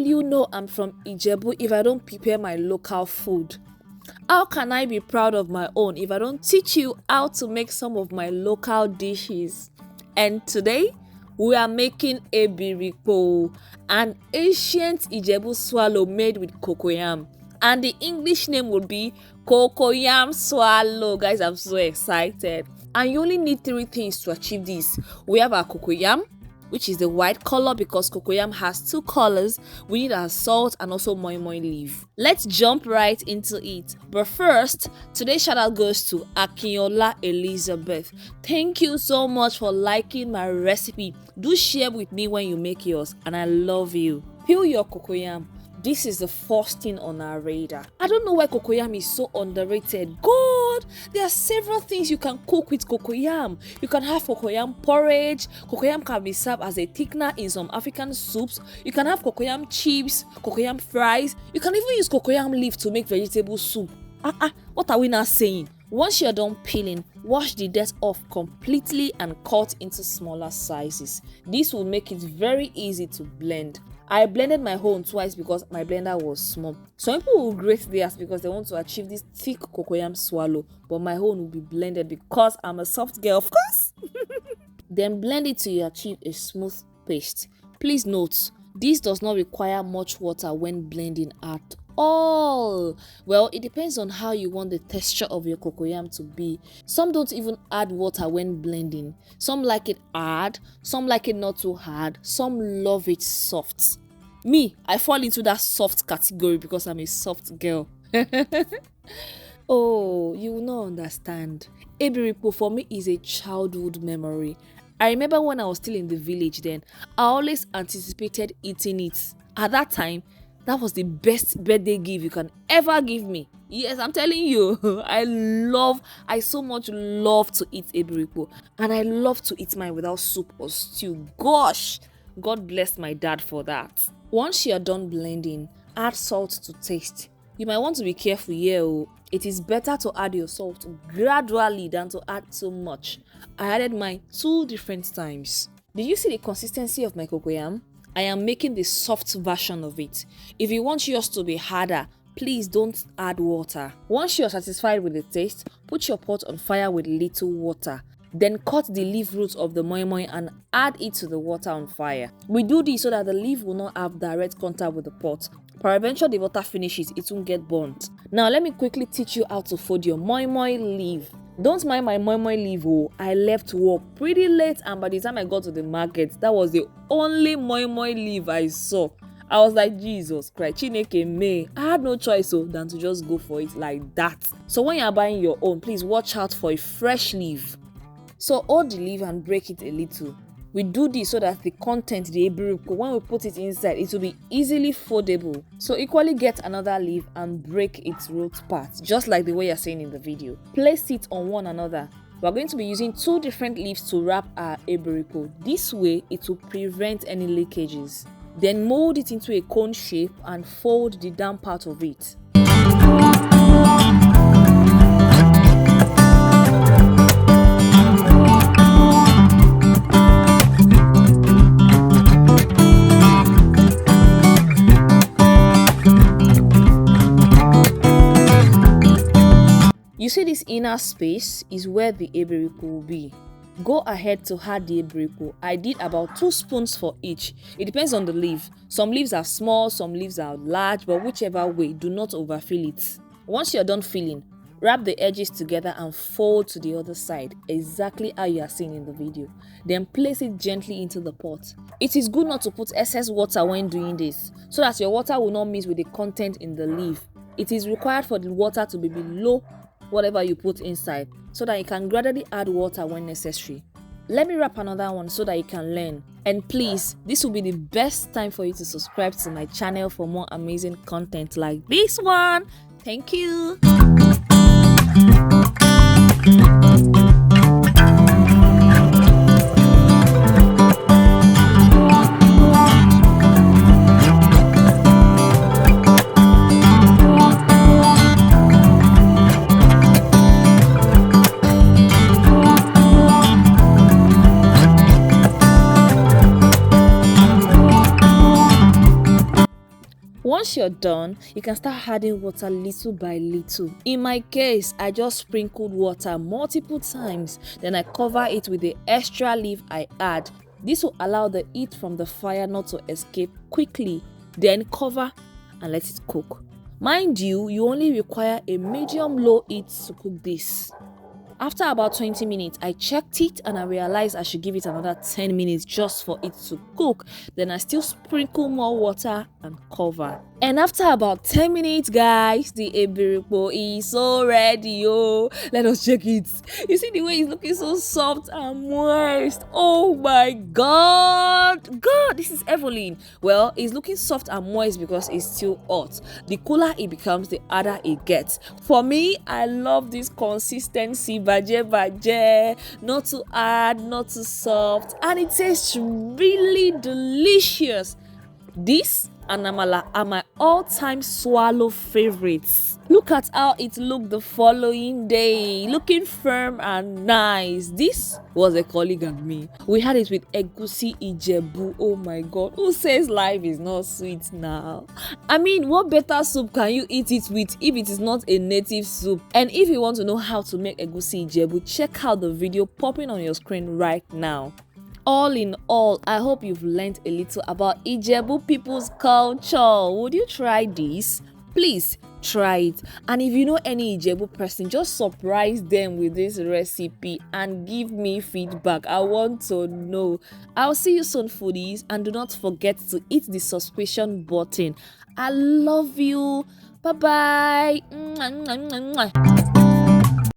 you know I'm from Ijebu if I don't prepare my local food? How can I be proud of my own if I don't teach you how to make some of my local dishes? And today, we are making Ebiripo, an ancient Ijebu swallow made with cocoyam. And the English name would be Cocoyam swallow. Guys, I'm so excited. And you only need 3 things to achieve this. We have our cocoyam, which is the white color because cocoyam has 2 colors. We need our salt and also moi-moi leaf. Let's jump right into it. But first, today's shout out goes to Akinola Elizabeth. Thank you so much for liking my recipe. Do share with me when you make yours, and I love you. Peel your cocoyam. This is the first thing on our radar. I don't know why cocoyam is so underrated. God, there are several things you can cook with cocoyam. You can have cocoyam porridge. Cocoyam can be served as a thickener in some African soups. You can have cocoyam chips, cocoyam fries. You can even use cocoyam leaf to make vegetable soup. What are we now saying? Once you're done peeling, wash the dirt off completely and cut into smaller sizes. This will make it very easy to blend. I blended my own twice because my blender was small. Some people will grate theirs because they want to achieve this thick cocoyam swallow, but my own will be blended because I'm a soft girl, of course. Then blend it till you achieve a smooth paste. Please note, this does not require much water when blending at all. Well, it depends on how you want the texture of your cocoyam to be. Some don't even add water when blending. Some like it hard, some like it not too hard, some love it soft. Me, I fall into that soft category because I'm a soft girl. Oh, you will not understand. Ebiripo for me is a childhood memory. I remember when I was still in the village then, I always anticipated eating it. At that time, that was the best birthday gift you can ever give me. Yes, I'm telling you, I so much love to eat Ebiripo. And I love to eat mine without soup or stew. Gosh, God bless my dad for that. Once you're done blending, add salt to taste. You might want to be careful here. It is better to add your salt gradually than to add too much. I added mine 2 different times. Did you see the consistency of my cocoyam? I am making the soft version of it. If you want yours to be harder, please don't add water. Once you're satisfied with the taste, put your pot on fire with little water. Then cut the leaf roots of the moi-moi and add it to the water on fire. We do this so that the leaf will not have direct contact with the pot. Peradventure the water finishes, it won't get burnt. Now let me quickly teach you how to fold your moi-moi leaf. Don't mind my moi-moi leaf. I left work pretty late and by the time I got to the market, that was the only moi-moi leaf I saw. I was like, Jesus Christ, Chineke me. I had no choice than to just go for it like that. So when you're buying your own, please watch out for a fresh leaf. So hold the leaf and break it a little. We do this so that the content, the ebiripo, when we put it inside, it will be easily foldable. So equally get another leaf and break its root part, just like the way you're seeing in the video. Place it on one another. We're going to be using 2 different leaves to wrap our ebiripo. This way, it will prevent any leakages. Then mold it into a cone shape and fold the down part of it. You see this inner space is where the ebiripo will be. Go ahead to add the ebiripo. I did about 2 spoons for each. It depends on the leaf. Some leaves are small, some leaves are large, but whichever way, do not overfill it. Once you're done filling, wrap the edges together and fold to the other side, exactly how you are seeing in the video. Then place it gently into the pot. It is good not to put excess water when doing this, so that your water will not mix with the content in the leaf. It is required for the water to be below whatever you put inside, so that you can gradually add water when necessary. Let me wrap another one so that you can learn. And please, this will be the best time for you to subscribe to my channel for more amazing content like this one. Thank you. Once you're done, you can start adding water little by little. In my case, I just sprinkled water multiple times, then I cover it with the extra leaf I add. This will allow the heat from the fire not to escape quickly. Then cover and let it cook. Mind you, you only require a medium-low heat to cook this. After about 20 minutes, I checked it and I realized I should give it another 10 minutes just for it to cook. Then I still sprinkle more water and cover. And after about 10 minutes, guys, the ebiripo is so ready. Oh, let us check it. You see the way it's looking so soft and moist. Oh my God. God, this is Evelyn. Well, it's looking soft and moist because it's still hot. The cooler it becomes, the harder it gets. For me, I love this consistency. Baje, not too hard, not too soft, and it tastes really delicious. This and amala are my all-time swallow favorites. Look at how it looked the following day, looking firm and nice. This was a colleague and me. We had it with egusi Ijebu. Oh my God, who says life is not sweet now? I mean, what better soup can you eat it with if it is not a native soup? And if you want to know how to make egusi Ijebu, check out the video popping on your screen right now. All in all, I hope you've learned a little about Ijebu people's culture. Would you try this? Please try it. And if you know any Ijebu person, just surprise them with this recipe and give me feedback. I want to know. I'll see you soon, foodies, and do not forget to hit the subscription button. I love you. Bye bye.